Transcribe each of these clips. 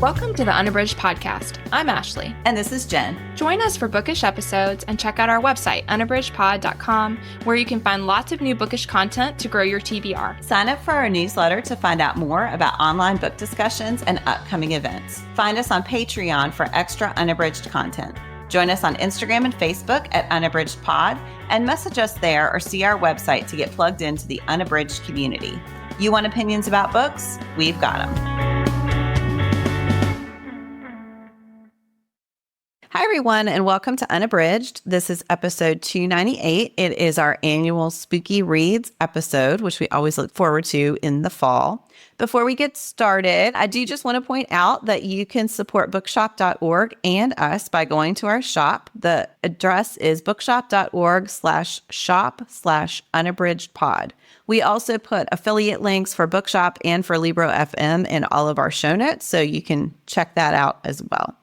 Welcome to the Unabridged podcast. I'm Ashley. And this is Jen. Join us for bookish episodes and check out our website, unabridgedpod.com, where you can find lots of new bookish content to grow your TBR. Sign up for our newsletter to find out more about online book discussions and upcoming events. Find us on Patreon for extra Unabridged content. Join us on Instagram and Facebook at Unabridged Pod and message us there or see our website to get plugged into the Unabridged community. You want opinions about books? We've got them. Hi, everyone, and welcome to Unabridged. This is episode 298. It is our annual Spooky Reads episode, which we always look forward to in the fall. Before we get started, I do just want to point out that you can support bookshop.org and us by going to our shop. The address is bookshop.org/shop/unabridgedpod. We also put affiliate links for Bookshop and for Libro FM in all of our show notes, so you can check that out as well.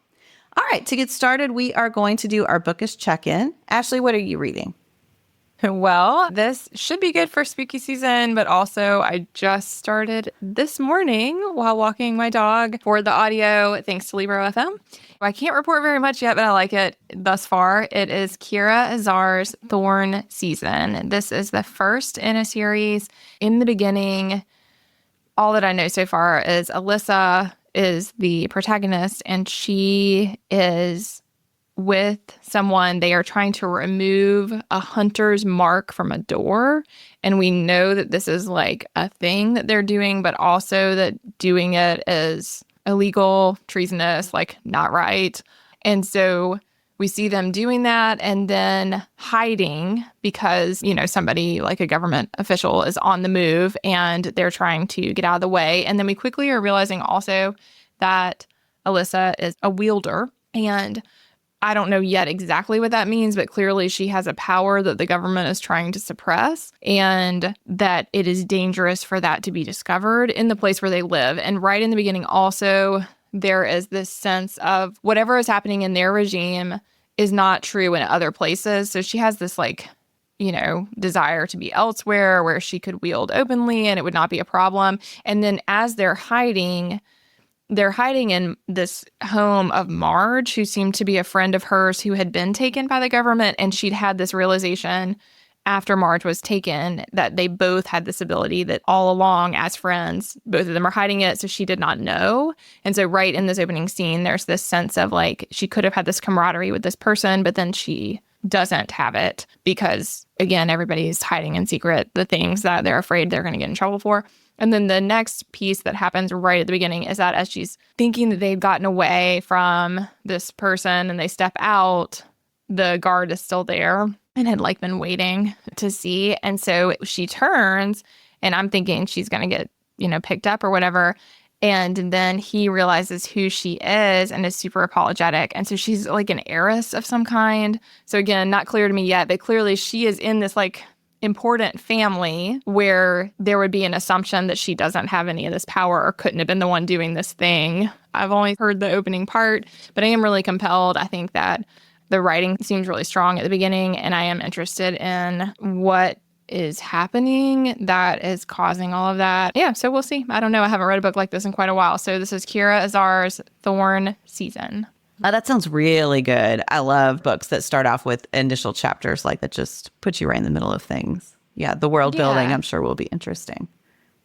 All right, to get started, we are going to do our Bookish Check-in. Ashley, what are you reading? Well, this should be good for spooky season, but also I just started this morning while walking my dog for the audio, thanks to Libro FM. I can't report very much yet, but I like it thus far. It is Kiera Cass's Thorn season. This is the first in a series. In the beginning, all that I know so far is Alyssa is the protagonist, and she is with someone. They are trying to remove a hunter's mark from a door, and we know that this is like a thing that they're doing, but also that doing it is illegal, treasonous, like not right. And so we see them doing that and then hiding because, you know, somebody like a government official is on the move and they're trying to get out of the way. And then we quickly are realizing also that Alyssa is a wielder. And I don't know yet exactly what that means, but clearly she has a power that the government is trying to suppress and that it is dangerous for that to be discovered in the place where they live. And right in the beginning also, there is this sense of whatever is happening in their regime is not true in other places. So she has this like, you know, desire to be elsewhere where she could wield openly and it would not be a problem. And then as they're hiding in this home of Marge, who seemed to be a friend of hers who had been taken by the government. And she'd had this realization after Marge was taken that they both had this ability that all along as friends, both of them are hiding it. So she did not know. And so right in this opening scene, there's this sense of like, she could have had this camaraderie with this person, but then she doesn't have it because, again, everybody's hiding in secret the things that they're afraid they're going to get in trouble for. And then the next piece that happens right at the beginning is that as she's thinking that they've gotten away from this person and they step out, the guard is still there and had like been waiting to see. And so she turns and I'm thinking she's going to get, you know, picked up or whatever. And then he realizes who she is and is super apologetic. And so she's like an heiress of some kind. So again, not clear to me yet, but clearly she is in this like important family where there would be an assumption that she doesn't have any of this power or couldn't have been the one doing this thing. I've only heard the opening part, but I am really compelled. I think that the writing seems really strong at the beginning, and I am interested in what is happening that is causing all of that. Yeah, so we'll see. I don't know. I haven't read a book like this in quite a while. So this is Kiera Cass's Thorn season. Oh, that sounds really good. I love books that start off with initial chapters like that just put you right in the middle of things. Yeah, the world building, I'm sure, will be interesting.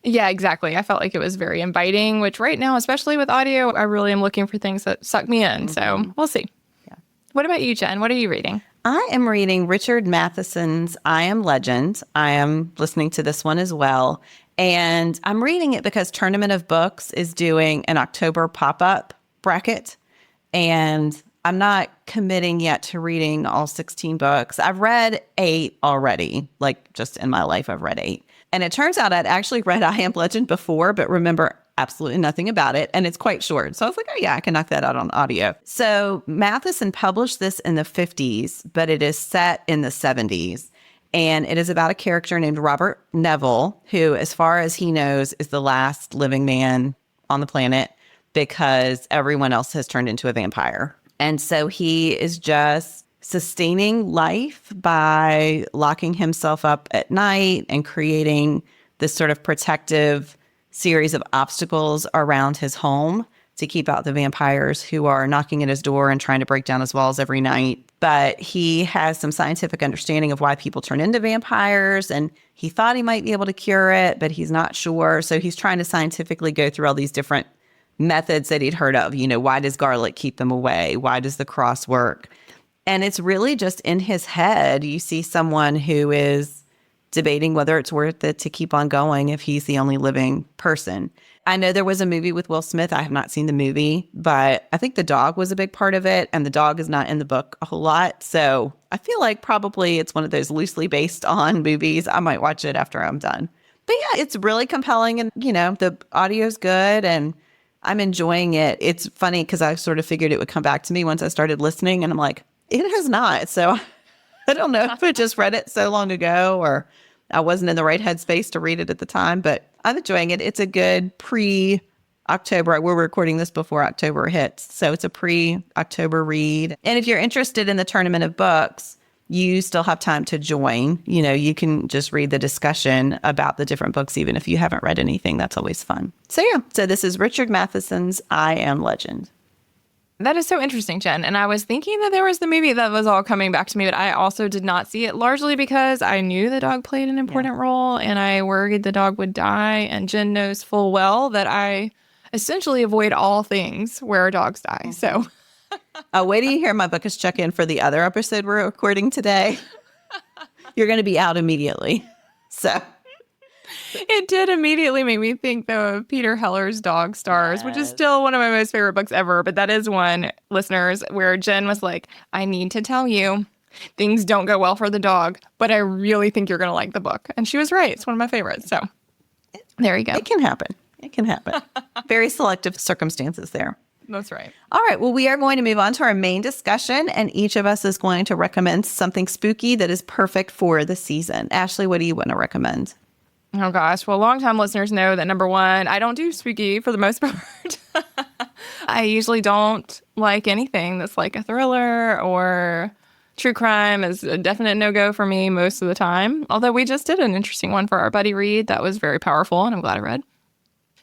Yeah, exactly. I felt like it was very inviting, which right now, especially with audio, I really am looking for things that suck me in. So we'll see. Yeah. What about you, Jen? What are you reading? I am reading Richard Matheson's I Am Legend. I am listening to this one as well. And I'm reading it because Tournament of Books is doing an October pop-up bracket. And I'm not committing yet to reading all 16 books. I've read 8 already, like just in my life, I've read 8. And it turns out I'd actually read I Am Legend before, but remember absolutely nothing about it. And it's quite short. So I was like, oh yeah, I can knock that out on audio. So Matheson published this in the 50s, but it is set in the 70s. And it is about a character named Robert Neville, who, as far as he knows, is the last living man on the planet, because everyone else has turned into a vampire. And so he is just sustaining life by locking himself up at night and creating this sort of protective series of obstacles around his home to keep out the vampires who are knocking at his door and trying to break down his walls every night. But he has some scientific understanding of why people turn into vampires, and he thought he might be able to cure it, but he's not sure. So he's trying to scientifically go through all these different methods that he'd heard of. Why does garlic keep them away? Why does the cross work? And it's really just in his head. You see someone who is debating whether it's worth it to keep on going if he's the only living person. I know there was a movie with Will Smith. I have not seen the movie, but I think the dog was a big part of it. And the dog is not in the book a whole lot. So I feel like probably it's one of those loosely based on movies. I might watch it after I'm done. But yeah, it's really compelling. And, the audio's good and I'm enjoying it. It's funny because I sort of figured it would come back to me once I started listening. And I'm like, it has not. So I don't know if I just read it so long ago or I wasn't in the right headspace to read it at the time, but I'm enjoying it. It's a good pre-October. We're recording this before October hits. So it's a pre-October read. And if you're interested in the tournament of books, you still have time to join. You can just read the discussion about the different books, even if you haven't read anything. That's always fun. So yeah, so this is Richard Matheson's I Am Legend. That is so interesting, Jen. And I was thinking that there was the movie that was all coming back to me, but I also did not see it, largely because I knew the dog played an important role and I worried the dog would die. And Jen knows full well that I essentially avoid all things where dogs die. So wait till you hear my Bookish Check-in for the other episode we're recording today. You're going to be out immediately. So it did immediately make me think, though, of Peter Heller's Dog Stars, which is still one of my most favorite books ever. But that is one, listeners, where Jen was like, I need to tell you, things don't go well for the dog, but I really think you're going to like the book. And she was right. It's one of my favorites. So there you go. It can happen. It can happen. Very selective circumstances there. That's right. All right. Well, we are going to move on to our main discussion, and each of us is going to recommend something spooky that is perfect for the season. Ashley, what do you want to recommend? Oh, gosh. Well, longtime listeners know that, number one, I don't do spooky for the most part. I usually don't like anything that's like a thriller or true crime is a definite no-go for me most of the time. Although we just did an interesting one for our buddy read that was very powerful, and I'm glad I read.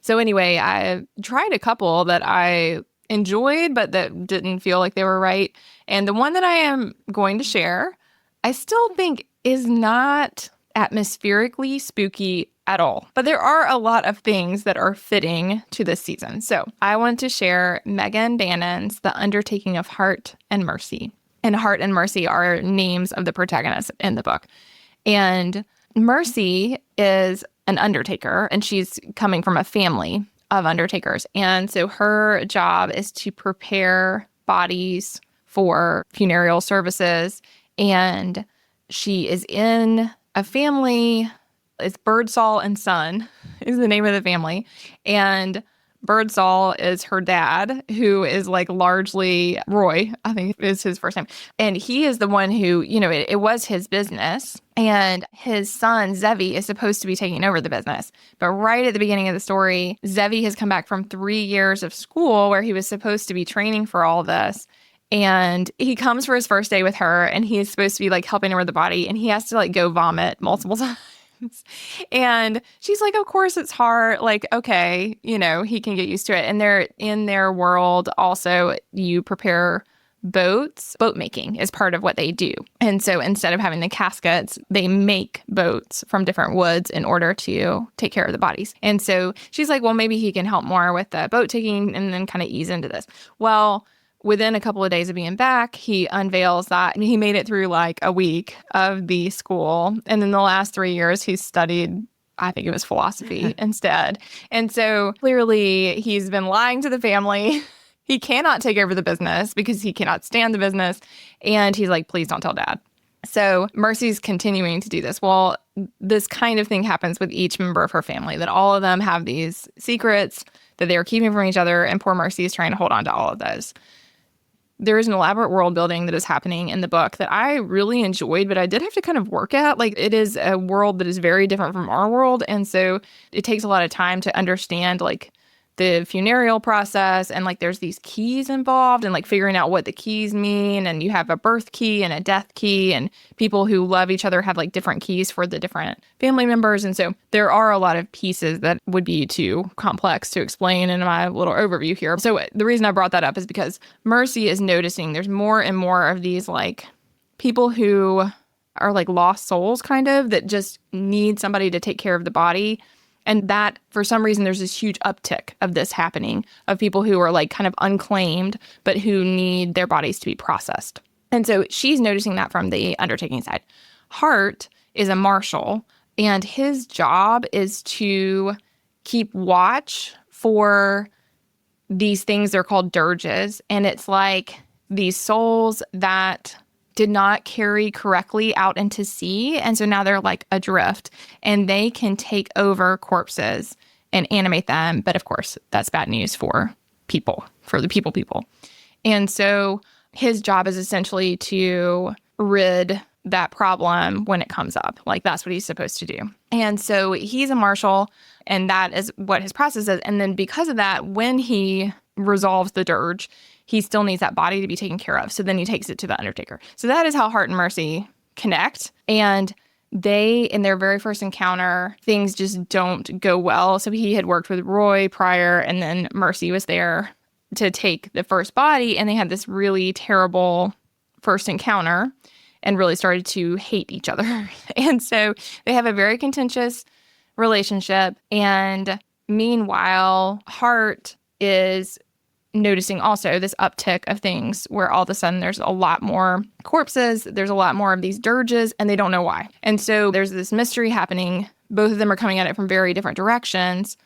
So anyway, I tried a couple that I enjoyed, but that didn't feel like they were right. And the one that I am going to share, I still think is not atmospherically spooky at all. But there are a lot of things that are fitting to this season. So I want to share Megan Bannen's The Undertaking of Hart and Mercy. And Hart and Mercy are names of the protagonists in the book. And Mercy is an undertaker, and she's coming from a family of undertakers. And so her job is to prepare bodies for funeral services. And she is in a family, it's Birdsall and Son is the name of the family. And Birdsall is her dad, who is like largely Roy, I think is his first name. And he is the one who, it was his business. And his son, Zevi, is supposed to be taking over the business. But right at the beginning of the story, Zevi has come back from 3 years of school where he was supposed to be training for all this. And he comes for his first day with her, and he is supposed to be like helping her with the body, and he has to like go vomit multiple times. And she's like, of course it's hard. Like, okay, he can get used to it. And they're in their world also, you prepare boats. Boat making is part of what they do. And so instead of having the caskets, they make boats from different woods in order to take care of the bodies. And so she's like, well, maybe he can help more with the boat taking and then kind of ease into this. Well, within a couple of days of being back, he unveils that he made it through like a week of the school. And then the last 3 years, he's studied, I think it was philosophy instead. And so clearly he's been lying to the family. He cannot take over the business because he cannot stand the business. And he's like, please don't tell dad. So Mercy's continuing to do this. Well, this kind of thing happens with each member of her family, that all of them have these secrets that they are keeping from each other. And poor Mercy is trying to hold on to all of those. There is an elaborate world building that is happening in the book that I really enjoyed, but I did have to kind of work at. Like, it is a world that is very different from our world. And so it takes a lot of time to understand, like, the funereal process, and like there's these keys involved, and like figuring out what the keys mean, and you have a birth key and a death key, and people who love each other have like different keys for the different family members. And so there are a lot of pieces that would be too complex to explain in my little overview here. So the reason I brought that up is because Mercy is noticing there's more and more of these like people who are like lost souls kind of that just need somebody to take care of the body. And that, for some reason, there's this huge uptick of this happening, of people who are like kind of unclaimed, but who need their bodies to be processed. And so she's noticing that from the Undertaking side. Hart is a marshal, and his job is to keep watch for these things. They're called dirges. And it's like these souls that did not carry correctly out into sea. And so now they're like adrift, and they can take over corpses and animate them. But of course, that's bad news for people, for the people. And so his job is essentially to rid that problem when it comes up. Like that's what he's supposed to do. And so he's a marshal, and that is what his process is. And then because of that, when he resolves the dirge, he still needs that body to be taken care of. So then he takes it to the Undertaker. So that is how Hart and Mercy connect. And they, in their very first encounter, things just don't go well. So he had worked with Roy prior, and then Mercy was there to take the first body. And they had this really terrible first encounter and really started to hate each other. And so they have a very contentious relationship. And meanwhile, Hart is noticing also this uptick of things where all of a sudden there's a lot more corpses, there's a lot more of these dirges, and they don't know why. And so there's this mystery happening. Both of them are coming at it from very different directions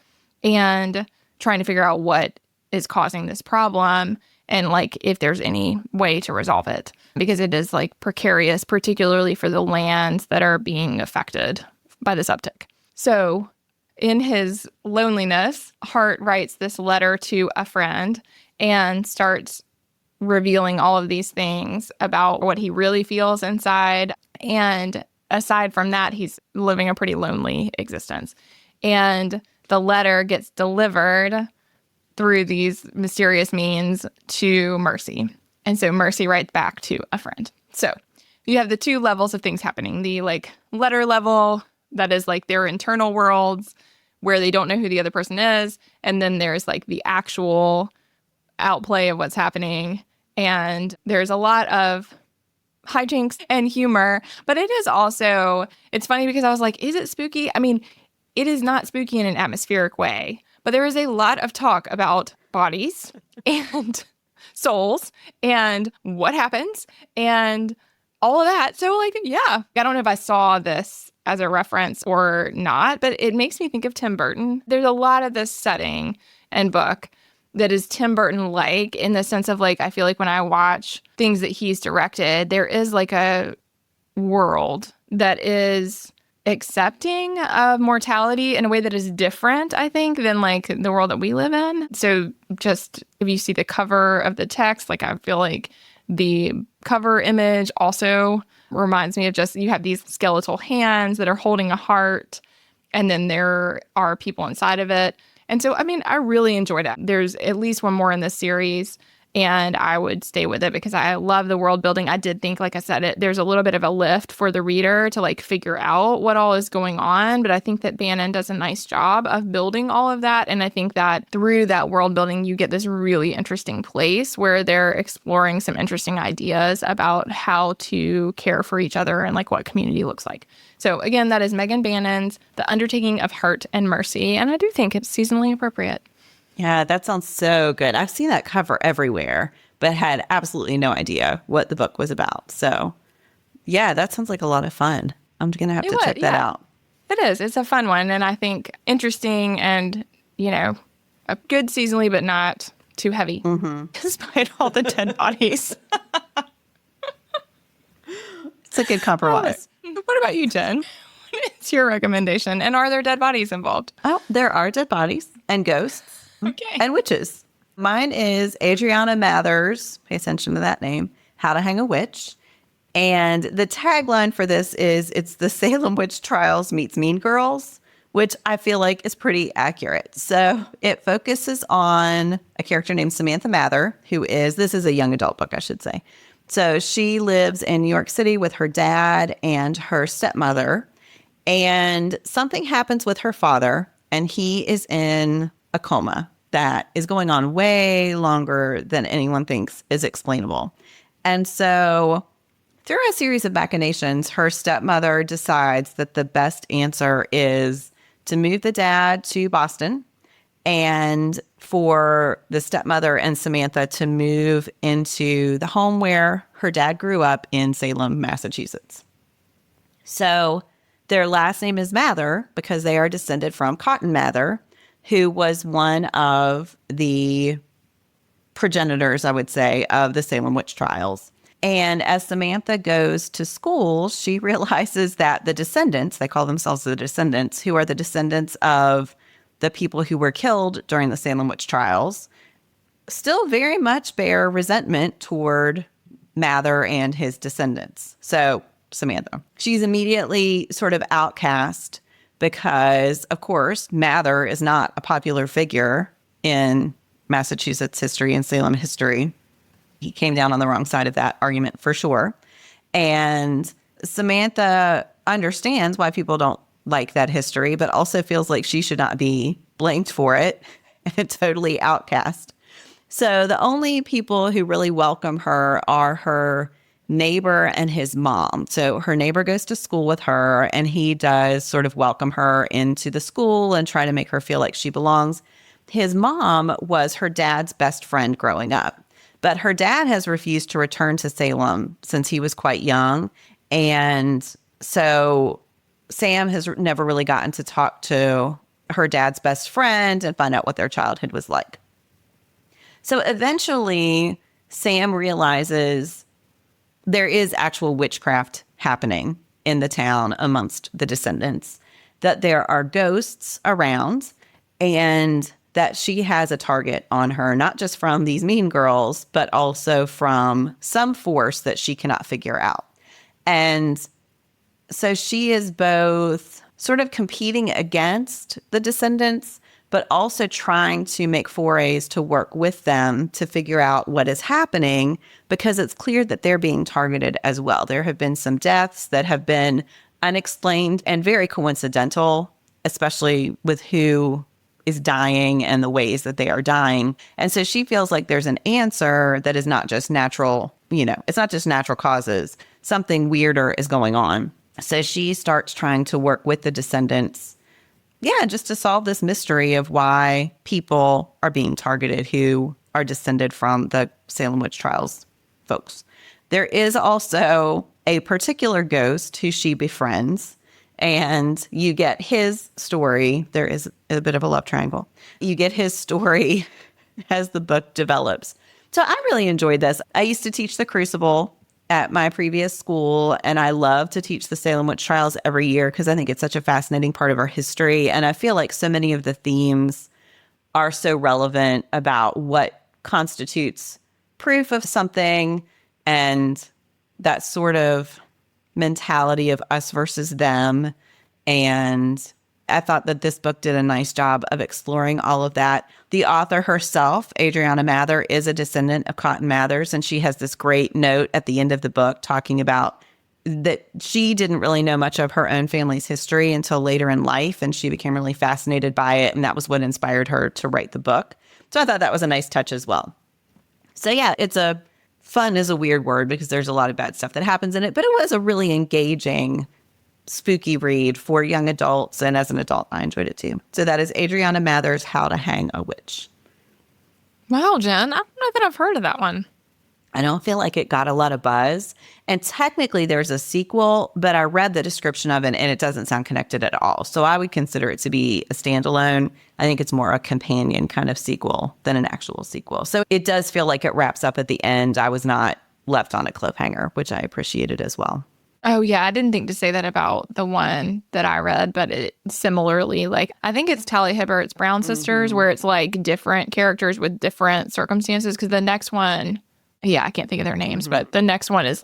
and trying to figure out what is causing this problem and like if there's any way to resolve it, because it is like precarious, particularly for the lands that are being affected by this uptick. So in his loneliness, Hart writes this letter to a friend and starts revealing all of these things about what he really feels inside. And aside from that, he's living a pretty lonely existence. And the letter gets delivered through these mysterious means to Mercy. And so Mercy writes back to a friend. So you have the two levels of things happening. The like letter level, that is like their internal worlds, where they don't know who the other person is. And then there's like the actual outplay of what's happening. And there's a lot of hijinks and humor, but it is also, it's funny because I was like, is it spooky? I mean, it is not spooky in an atmospheric way, but there is a lot of talk about bodies and souls and what happens and all of that. So like, yeah, I don't know if I saw this as a reference or not, but it makes me think of Tim Burton. There's a lot of this setting and book that is Tim Burton-like in the sense of like, I feel like when I watch things that he's directed, there is like a world that is accepting of mortality in a way that is different, I think, than like the world that we live in. So just if you see the cover of the text, like I feel like the cover image also reminds me of just, you have these skeletal hands that are holding a heart, and then there are people inside of it. And so, I mean, I really enjoyed it. There's at least one more in this series, and I would stay with it because I love the world building. I did think, like I said, there's a little bit of a lift for the reader to like figure out what all is going on. But I think that Bannen does a nice job of building all of that. And I think that through that world building, you get this really interesting place where they're exploring some interesting ideas about how to care for each other and like what community looks like. So again, that is Megan Bannen's The Undertaking of Hart and Mercy. And I do think it's seasonally appropriate. Yeah, that sounds so good. I've seen that cover everywhere, but had absolutely no idea what the book was about. So, yeah, that sounds like a lot of fun. I'm going to have to check that out. It is. It's a fun one. And I think interesting and, you know, a good seasonally, but not too heavy, despite all the dead bodies. It's a good compromise. What about you, Jen? What's your recommendation? And are there dead bodies involved? Oh, there are dead bodies and ghosts. Okay. And witches. Mine is Adriana Mather's, pay attention to that name, How to Hang a Witch. And the tagline for this is, it's the Salem Witch Trials meets Mean Girls, which I feel like is pretty accurate. So it focuses on a character named Samantha Mather, this is a young adult book, I should say. So she lives in New York City with her dad and her stepmother, and something happens with her father, and he is in a coma that is going on way longer than anyone thinks is explainable. And so through a series of machinations, her stepmother decides that the best answer is to move the dad to Boston and for the stepmother and Samantha to move into the home where her dad grew up in Salem, Massachusetts. So their last name is Mather because they are descended from Cotton Mather, who was one of the progenitors, I would say, of the Salem witch trials. And as Samantha goes to school, she realizes that the descendants, they call themselves the descendants, who are the descendants of the people who were killed during the Salem witch trials, still very much bear resentment toward Mather and his descendants. So Samantha, she's immediately sort of outcast because, of course, Mather is not a popular figure in Massachusetts history and Salem history. He came down on the wrong side of that argument for sure. And Samantha understands why people don't like that history, but also feels like she should not be blamed for it and totally outcast. So the only people who really welcome her are her neighbor and his mom. So her neighbor goes to school with her, and he does sort of welcome her into the school and try to make her feel like she belongs. His mom was her dad's best friend growing up, but her dad has refused to return to Salem since he was quite young. And so Sam has never really gotten to talk to her dad's best friend and find out what their childhood was like. So eventually, Sam realizes there is actual witchcraft happening in the town amongst the descendants, that there are ghosts around, and that she has a target on her, not just from these mean girls, but also from some force that she cannot figure out. And so she is both sort of competing against the descendants, but also trying to make forays to work with them to figure out what is happening, because it's clear that they're being targeted as well. There have been some deaths that have been unexplained and very coincidental, especially with who is dying and the ways that they are dying. And so she feels like there's an answer that is not just natural, it's not just natural causes. Something weirder is going on. So she starts trying to work with the descendants, just to solve this mystery of why people are being targeted who are descended from the Salem witch trials folks. There is also a particular ghost who she befriends, and you get his story. There is a bit of a love triangle. You get his story as the book develops. So I really enjoyed this. I used to teach the Crucible at my previous school, and I love to teach the Salem witch trials every year because I think it's such a fascinating part of our history. And I feel like so many of the themes are so relevant about what constitutes proof of something and that sort of mentality of us versus them. And I thought that this book did a nice job of exploring all of that. The author herself, Adriana Mather, is a descendant of Cotton Mathers, and she has this great note at the end of the book talking about that she didn't really know much of her own family's history until later in life, and she became really fascinated by it, and that was what inspired her to write the book. So I thought that was a nice touch as well. So fun is a weird word because there's a lot of bad stuff that happens in it, but it was a really engaging spooky read for young adults, and as an adult, I enjoyed it too. So that is Adriana Mather's How to Hang a Witch. Wow, Jen, I don't know that I've heard of that one. I don't feel like it got a lot of buzz. And technically there's a sequel, but I read the description of it and it doesn't sound connected at all. So I would consider it to be a standalone. I think it's more a companion kind of sequel than an actual sequel. So it does feel like it wraps up at the end. I was not left on a cliffhanger, which I appreciated as well. Oh, yeah. I didn't think to say that about the one that I read, but it similarly, I think it's Tally Hibbert's Brown Sisters, where it's different characters with different circumstances. Because the next one, I can't think of their names, but the next one is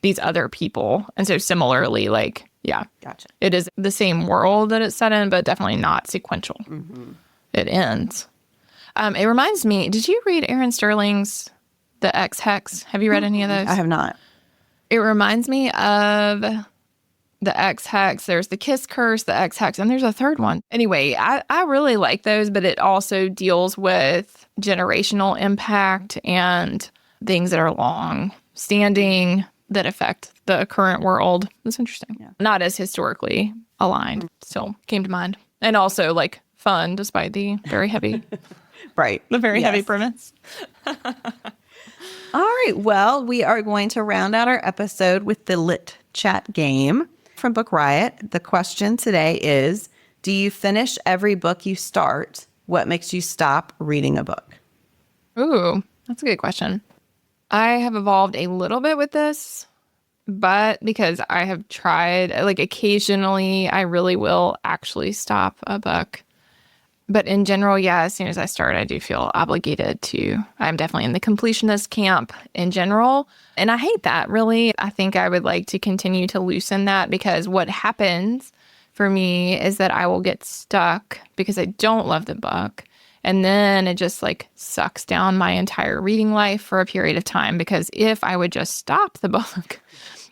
these other people. And so similarly, Yeah. Gotcha. It is the same world that it's set in, but definitely not sequential. It ends. It reminds me, did you read Aaron Sterling's The X Hex? Have you read any of those? I have not. It reminds me of The X Hex. There's The Kiss Curse, The X Hex, and there's a third one. Anyway, I really like those, but it also deals with generational impact and things that are long standing that affect the current world. That's interesting. Yeah. Not as historically aligned. Still came to mind. And also like fun despite the very heavy, Right. the very heavy Yes. premise. All right. Well, we are going to round out our episode with the Lit Chat game from Book Riot. The question today is, do you finish every book you start? What makes you stop reading a book? Ooh, that's a good question. I have evolved a little bit with this, but because I have tried, like occasionally I really will actually stop a book. But in general, yeah, as soon as I start, I do feel obligated to. I'm definitely in the completionist camp in general. And I hate that, really. I think I would like to continue to loosen that because what happens for me is that I will get stuck because I don't love the book. And then it just like sucks down my entire reading life for a period of time. Because if I would just stop the book,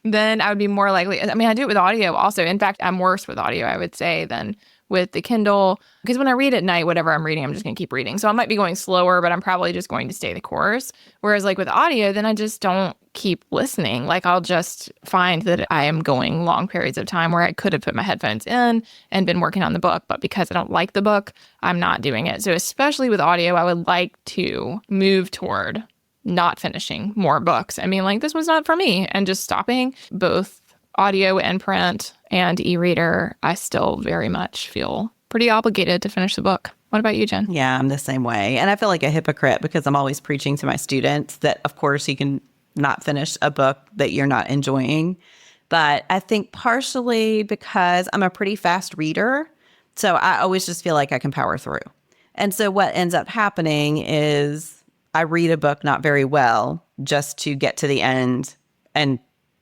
then I would be more likely. I mean, I do it with audio also. In fact, I'm worse with audio, I would say, than with the Kindle. Because when I read at night, whatever I'm reading, I'm just going to keep reading. So I might be going slower, but I'm probably just going to stay the course. Whereas like with audio, then I just don't keep listening. Like I'll just find that I am going long periods of time where I could have put my headphones in and been working on the book. But because I don't like the book, I'm not doing it. So especially with audio, I would like to move toward not finishing more books. I mean, like this was not for me. And just stopping both audio and print and e-reader, I still very much feel pretty obligated to finish the book. What about you, Jen? Yeah, I'm the same way. And I feel like a hypocrite because I'm always preaching to my students that, of course, you can not finish a book that you're not enjoying. But I think partially because I'm a pretty fast reader. So I always just feel like I can power through. And so what ends up happening is I read a book not very well just to get to the end and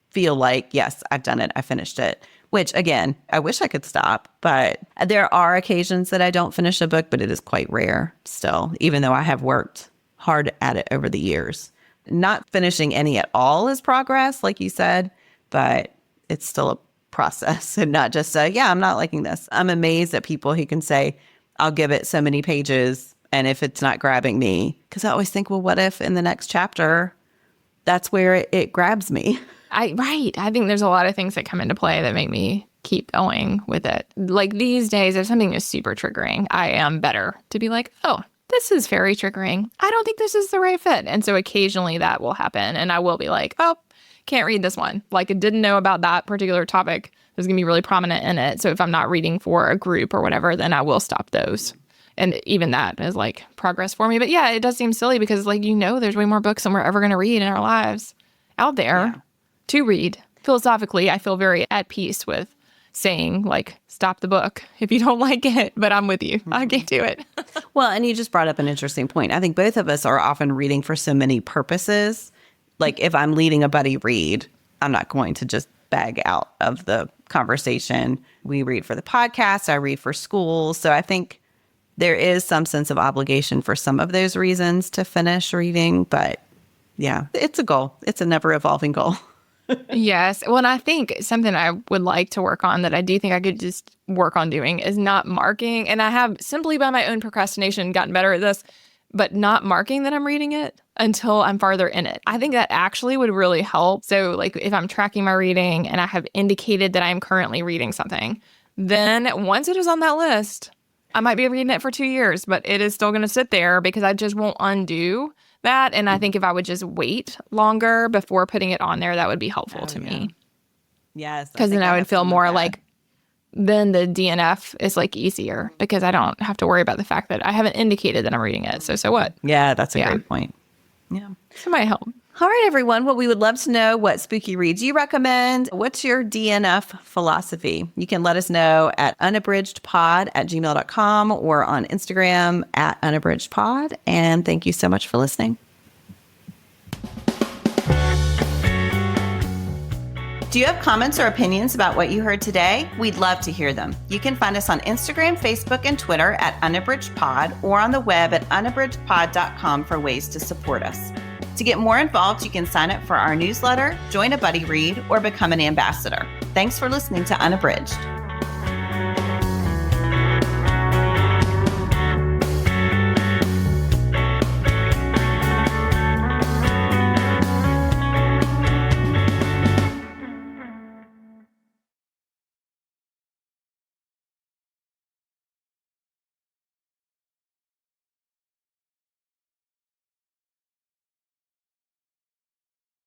feel like, yes, I've done it. I finished it. Which, again, I wish I could stop. But there are occasions that I don't finish a book, but it is quite rare still, even though I have worked hard at it over the years. Not finishing any at all is progress, like you said, but it's still a process and not just yeah, I'm not liking this. I'm amazed at people who can say, I'll give it so many pages, and if it's not grabbing me, because I always think, well, what if in the next chapter, that's where it grabs me? Right. I think there's a lot of things that come into play that make me keep going with it. Like these days, if something is super triggering, I am better to be like, oh, this is very triggering. I don't think this is the right fit. And so occasionally that will happen. And I will be like, oh, can't read this one. Like I didn't know about that particular topic. There's going to be really prominent in it. So if I'm not reading for a group or whatever, then I will stop those. And even that is like progress for me. But yeah, it does seem silly because like, there's way more books than we're ever going to read in our lives out there to read. Philosophically, I feel very at peace with saying like, stop the book if you don't like it, but I'm with you. I can't do it. Well, and you just brought up an interesting point. I think both of us are often reading for so many purposes. Like if I'm leading a buddy read, I'm not going to just bag out of the conversation. We read for the podcast. I read for school. So I think there is some sense of obligation for some of those reasons to finish reading. But yeah, it's a goal. It's a never evolving goal. Yes. Well, and I think something I would like to work on that I do think I could just work on doing is not marking. And I have simply by my own procrastination gotten better at this, but not marking that I'm reading it until I'm farther in it. I think that actually would really help. So like if I'm tracking my reading and I have indicated that I'm currently reading something, then once it is on that list, I might be reading it for 2 years, but it is still going to sit there because I just won't undo that. And I think if I would just wait longer before putting it on there, that would be helpful to me. Yes. Because then I would feel more like then the DNF is like easier because I don't have to worry about the fact that I haven't indicated that I'm reading it. So what? Yeah, that's a great point. Yeah. So it might help. All right, everyone. Well, we would love to know what spooky reads you recommend. What's your DNF philosophy? You can let us know at unabridgedpod@gmail.com or on Instagram @unabridgedpod. And thank you so much for listening. Do you have comments or opinions about what you heard today? We'd love to hear them. You can find us on Instagram, Facebook, and Twitter at Unabridged Pod, or on the web at unabridgedpod.com for ways to support us. To get more involved, you can sign up for our newsletter, join a buddy read, or become an ambassador. Thanks for listening to Unabridged.